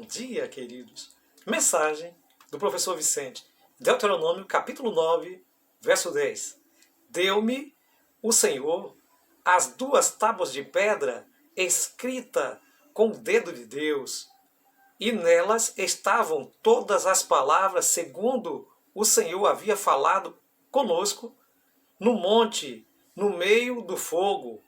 dia, queridos. Mensagem do professor Vicente. Deuteronômio, capítulo 9, verso 10. Deu-me o Senhor as 2 tábuas de pedra escrita com o dedo de Deus, e nelas estavam todas as palavras segundo o Senhor havia falado conosco no monte, no meio do fogo,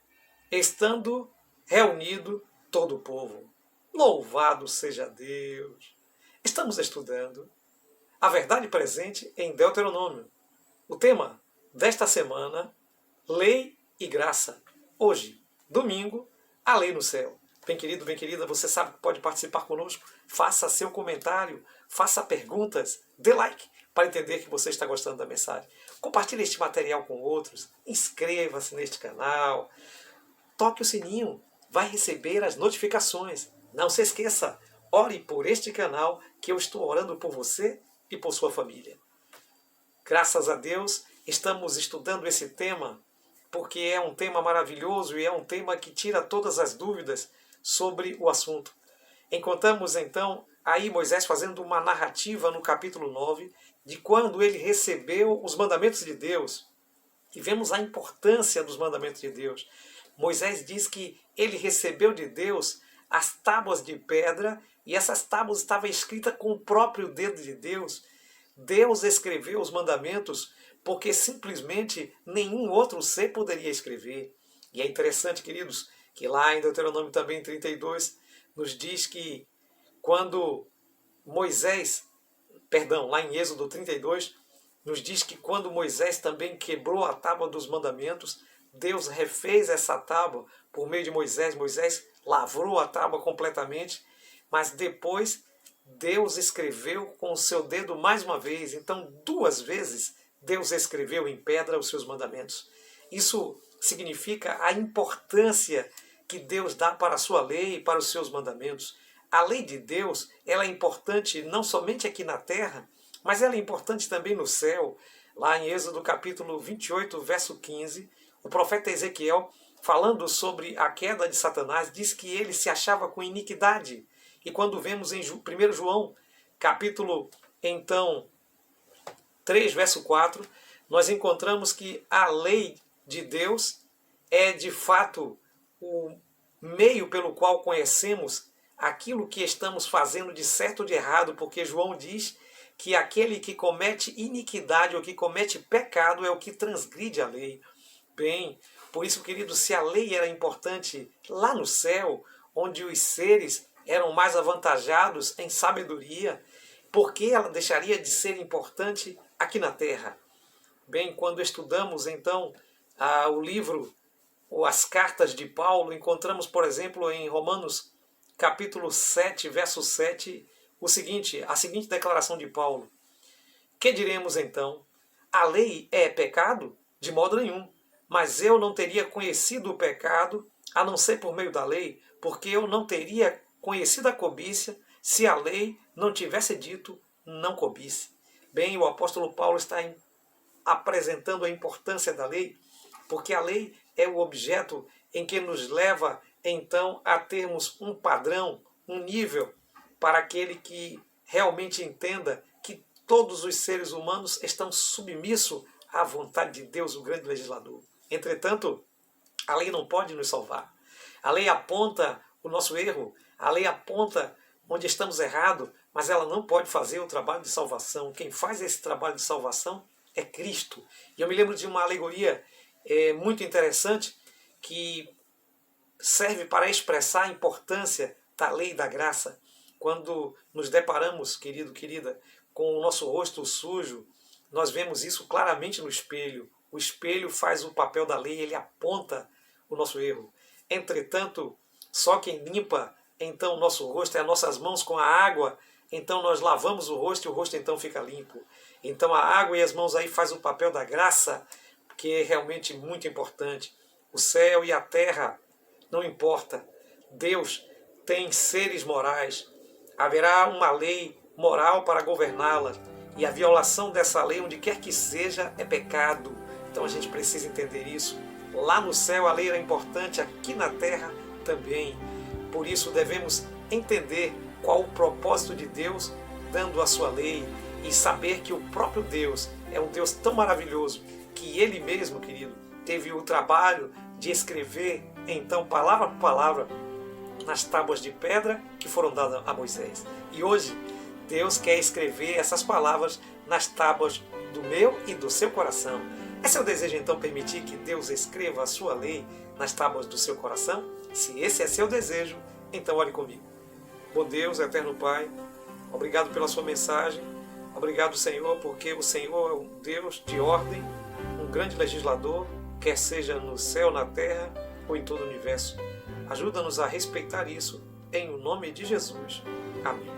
estando reunido todo o povo. Louvado seja Deus! Estamos estudando a verdade presente em Deuteronômio. O tema desta semana, lei e graça. Hoje, domingo, a lei no céu. Bem querido, bem querida, você sabe que pode participar conosco. Faça seu comentário, faça perguntas, dê like para entender que você está gostando da mensagem. Compartilhe este material com outros, inscreva-se neste canal, toque o sininho, vai receber as notificações. Não se esqueça, ore por este canal que eu estou orando por você e por sua família. Graças a Deus, estamos estudando esse tema porque é um tema maravilhoso e é um tema que tira todas as dúvidas sobre o assunto. Encontramos então aí Moisés fazendo uma narrativa no capítulo 9 de quando ele recebeu os mandamentos de Deus. E vemos a importância dos mandamentos de Deus. Moisés diz que ele recebeu de Deus as tábuas de pedra e essas tábuas estavam escritas com o próprio dedo de Deus. Deus escreveu os mandamentos porque simplesmente nenhum outro ser poderia escrever. E é interessante, queridos, que lá em Deuteronômio também 32 nos diz que quando lá em Êxodo 32, nos diz que quando Moisés também quebrou a tábua dos mandamentos, Deus refez essa tábua por meio de Moisés. Moisés lavrou a tábua completamente, mas depois Deus escreveu com o seu dedo mais uma vez. Então, 2 vezes, Deus escreveu em pedra os seus mandamentos. Isso significa a importância que Deus dá para a sua lei e para os seus mandamentos. A lei de Deus, ela é importante não somente aqui na terra, mas ela é importante também no céu. Lá em Êxodo capítulo 28, verso 15, o profeta Ezequiel, falando sobre a queda de Satanás, diz que ele se achava com iniquidade. E quando vemos em 1 João, capítulo, então, 3, verso 4, nós encontramos que a lei de Deus é, de fato, o meio pelo qual conhecemos aquilo que estamos fazendo de certo ou de errado, porque João diz que aquele que comete iniquidade ou que comete pecado é o que transgride a lei. Bem, por isso, querido, se a lei era importante lá no céu, onde os seres eram mais avantajados em sabedoria, por que ela deixaria de ser importante aqui na terra? Bem, quando estudamos então o livro ou as cartas de Paulo, encontramos, por exemplo, em Romanos capítulo 7, verso 7, a seguinte declaração de Paulo. Que diremos então? A lei é pecado? De modo nenhum. Mas eu não teria conhecido o pecado, a não ser por meio da lei, porque eu não teria conhecido a cobiça se a lei não tivesse dito não cobice. Bem, o apóstolo Paulo está apresentando a importância da lei, porque a lei é o objeto em que nos leva, então, a termos um padrão, um nível, para aquele que realmente entenda que todos os seres humanos estão submissos à vontade de Deus, o grande legislador. Entretanto, a lei não pode nos salvar. A lei aponta o nosso erro, a lei aponta onde estamos errados, mas ela não pode fazer o trabalho de salvação. Quem faz esse trabalho de salvação é Cristo. E eu me lembro de uma alegoria muito interessante que serve para expressar a importância da lei e da graça. Quando nos deparamos, querido, querida, com o nosso rosto sujo, nós vemos isso claramente no espelho. O espelho faz o papel da lei, ele aponta o nosso erro. Entretanto, só quem limpa então o nosso rosto é as nossas mãos com a água, então nós lavamos o rosto e o rosto então fica limpo. Então a água e as mãos aí faz o papel da graça, que é realmente muito importante. O céu e a terra, não importa. Deus tem seres morais. Haverá uma lei moral para governá-la. E a violação dessa lei, onde quer que seja, é pecado. Então a gente precisa entender isso. Lá no céu a lei era importante, aqui na terra também. Por isso devemos entender qual o propósito de Deus dando a sua lei e saber que o próprio Deus é um Deus tão maravilhoso que Ele mesmo, querido, teve o trabalho de escrever, então, palavra por palavra, nas tábuas de pedra que foram dadas a Moisés. E hoje, Deus quer escrever essas palavras nas tábuas do meu e do seu coração. É seu desejo, então, permitir que Deus escreva a sua lei nas tábuas do seu coração? Se esse é seu desejo, então ore comigo. Bom Deus, eterno Pai, obrigado pela sua mensagem. Obrigado, Senhor, porque o Senhor é um Deus de ordem, um grande legislador, quer seja no céu, na terra ou em todo o universo. Ajuda-nos a respeitar isso, em o nome de Jesus. Amém.